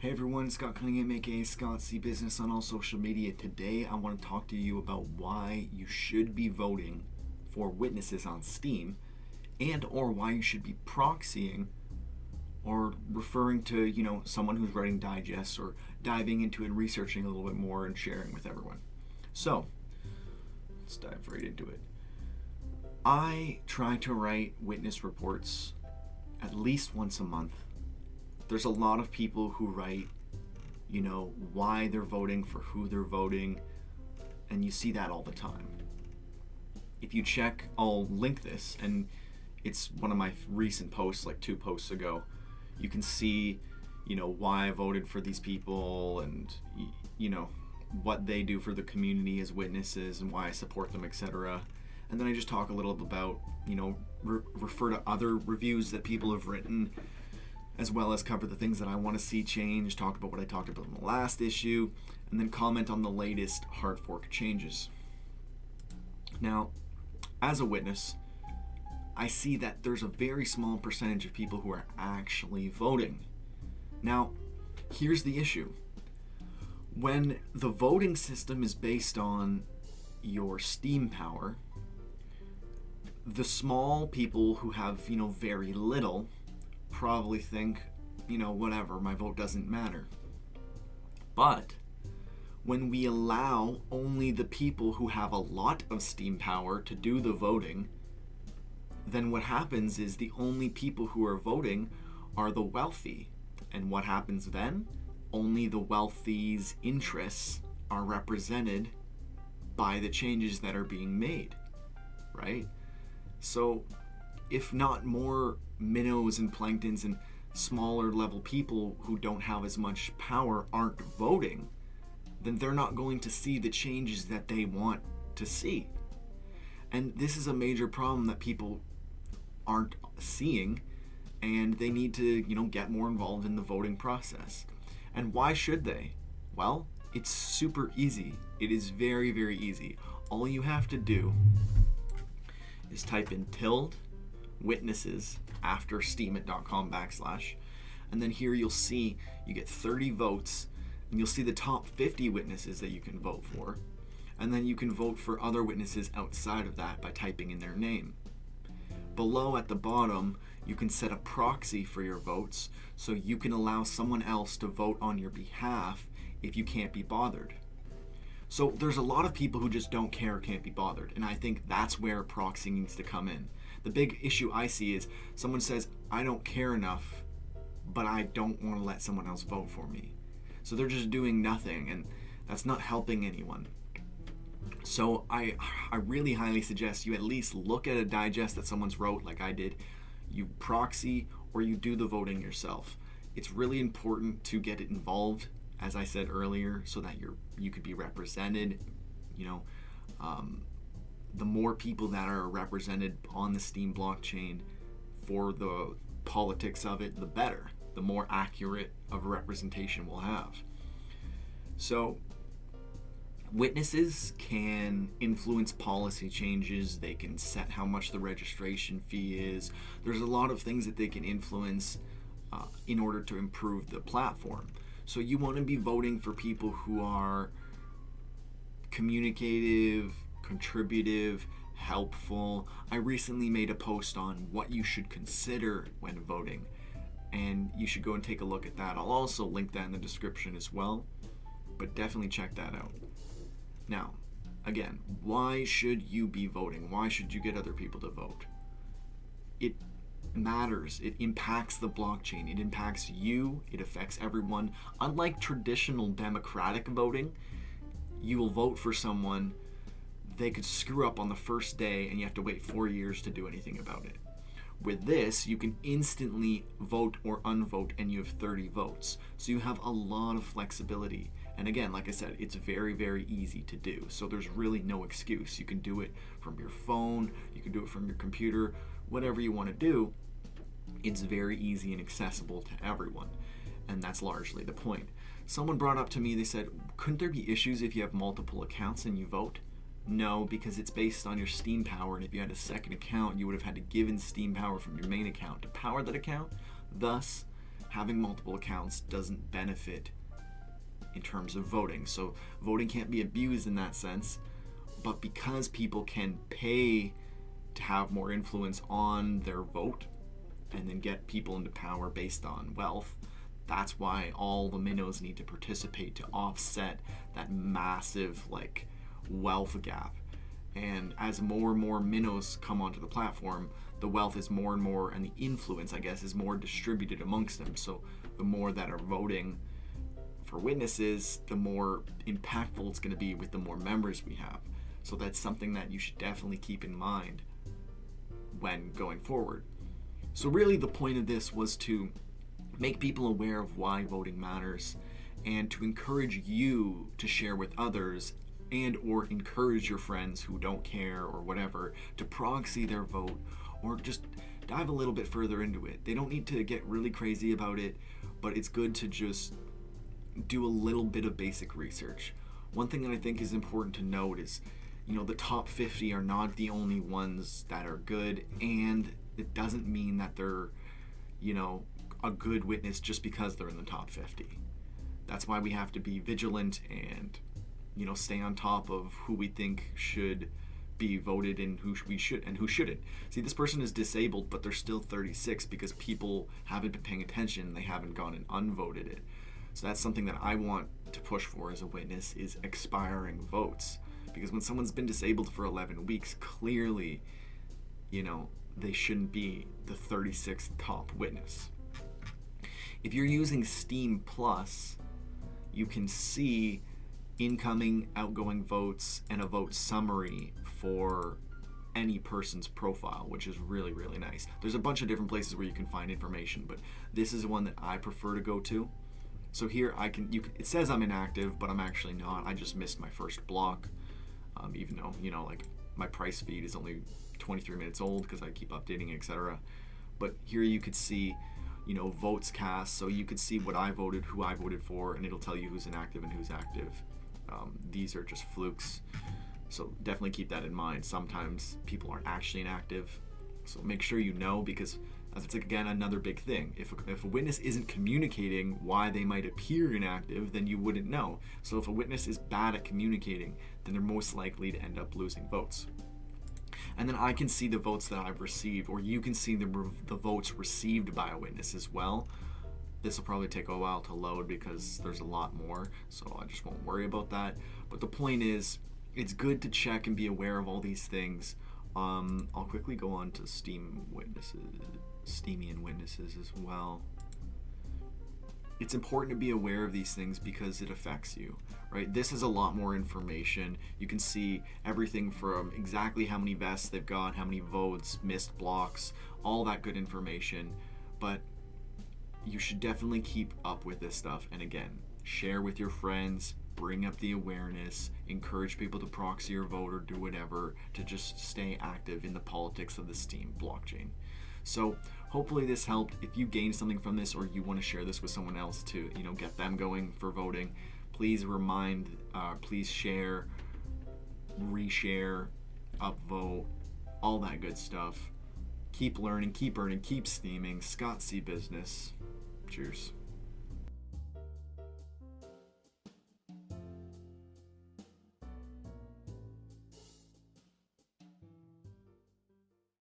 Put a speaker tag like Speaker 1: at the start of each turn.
Speaker 1: Hey everyone, Scott Cunningham, aka Scott C Business on all social media. Today I want to talk to you about why you should be voting for witnesses on Steem and or why you should be proxying or referring to, someone who's writing digests or diving into it and researching a little bit more and sharing with everyone. So, let's dive right into it. I try to write witness reports at least once a month. There's a lot of people who write, why they're voting, for who they're voting, and you see that all the time. If you check, I'll link this, and it's one of my recent posts, like 2 posts ago. You can see, why I voted for these people and, what they do for the community as witnesses and why I support them, etc. And then I just talk a little about, refer to other reviews that people have written, as well as cover the things that I want to see change, talk about what I talked about in the last issue, and then comment on the latest hard fork changes. Now, as a witness, I see that there's a very small percentage of people who are actually voting. Now, here's the issue. When the voting system is based on your Steem power, the small people who have, very little probably think, whatever, my vote doesn't matter. But when we allow only the people who have a lot of Steem power to do the voting, then what happens is the only people who are voting are the wealthy. And what happens then? Only the wealthy's interests are represented by the changes that are being made, right? So if not more minnows and planktons and smaller level people who don't have as much power aren't voting, then they're not going to see the changes that they want to see. And this is a major problem that people aren't seeing, and they need to, get more involved in the voting process. And why should they? Well, it's super easy. It is very, very easy. All you have to do is type in ~witnesses after steemit.com / and then here you'll see you get 30 votes, and you'll see the top 50 witnesses that you can vote for, and then you can vote for other witnesses outside of that by typing in their name. Below at the bottom, you can set a proxy for your votes, so you can allow someone else to vote on your behalf if you can't be bothered. So there's a lot of people who just don't care or can't be bothered, and I think that's where proxy needs to come in. The big issue I see is someone says, I don't care enough, but I don't want to let someone else vote for me. So they're just doing nothing, and that's not helping anyone. So I really highly suggest you at least look at a digest that someone's wrote, like I did. You proxy or you do the voting yourself. It's really important to get it involved, as I said earlier, so that you could be represented. The more people that are represented on the Steem blockchain for the politics of it, the better. The more accurate of a representation we'll have. So witnesses can influence policy changes. They can set how much the registration fee is. There's a lot of things that they can influence in order to improve the platform. So you want to be voting for people who are communicative, contributive, helpful. I recently made a post on what you should consider when voting, and you should go and take a look at that. I'll also link that in the description as well, but definitely check that out. Now, again, why should you be voting? Why should you get other people to vote? It matters. It impacts the blockchain. It impacts you. It affects everyone. Unlike traditional democratic voting, you will vote for someone, they could screw up on the first day and you have to wait 4 years to do anything about it. With this, you can instantly vote or unvote, and you have 30 votes. So you have a lot of flexibility. And again, like I said, it's very, very easy to do. So there's really no excuse. You can do it from your phone, you can do it from your computer, whatever you want to do. It's very easy and accessible to everyone. And that's largely the point. Someone brought up to me, they said, couldn't there be issues if you have multiple accounts and you vote? No, because it's based on your Steem power, and if you had a second account, you would have had to give in Steem power from your main account to power that account, thus having multiple accounts doesn't benefit in terms of voting. So voting can't be abused in that sense, but because people can pay to have more influence on their vote and then get people into power based on wealth, that's why all the minnows need to participate to offset that massive wealth gap. And as more and more minnows come onto the platform, the wealth is more and more, and the influence, I guess, is more distributed amongst them. So the more that are voting for witnesses, the more impactful it's going to be with the more members we have. So that's something that you should definitely keep in mind when going forward. So really the point of this was to make people aware of why voting matters and to encourage you to share with others and or encourage your friends who don't care or whatever to proxy their vote or just dive a little bit further into it. They don't need to get really crazy about it, but it's good to just do a little bit of basic research. One thing that I think is important to note is, the top 50 are not the only ones that are good, and it doesn't mean that they're, a good witness just because they're in the top 50. That's why we have to be vigilant and, stay on top of who we think should be voted and who we should and who shouldn't. See, this person is disabled, but they're still 36 because people haven't been paying attention. They haven't gone and unvoted it. So that's something that I want to push for as a witness, is expiring votes. Because when someone's been disabled for 11 weeks, clearly, they shouldn't be the 36th top witness. If you're using SteemPlus, you can see incoming, outgoing votes and a vote summary for any person's profile, which is really, really nice. There's a bunch of different places where you can find information, but this is one that I prefer to go to. So here it says I'm inactive, but I'm actually not. I just missed my first block, even though, my price feed is only 23 minutes old because I keep updating, etc. But here you could see, votes cast, so you could see what I voted, who I voted for, and it'll tell you who's inactive and who's active. These are just flukes, so definitely keep that in mind. Sometimes people aren't actually inactive, so make sure you know, because that's again another big thing. If a witness isn't communicating why they might appear inactive, then you wouldn't know. So if a witness is bad at communicating, then they're most likely to end up losing votes. And then I can see the votes that I've received, or you can see the votes received by a witness as well. This will probably take a while to load because there's a lot more, so I just won't worry about that. But the point is, it's good to check and be aware of all these things. I'll quickly go on to Steemian witnesses as well. It's important to be aware of these things because it affects you, right? This is a lot more information. You can see everything from exactly how many vests they've got, how many votes, missed blocks, all that good information. But you should definitely keep up with this stuff. And again, share with your friends, bring up the awareness, encourage people to proxy or vote or do whatever to just stay active in the politics of the Steem blockchain. So hopefully this helped. If you gained something from this or you want to share this with someone else to get them going for voting, please please share, reshare, upvote, all that good stuff. Keep learning, keep earning, keep steaming. Scott C. Business. Cheers.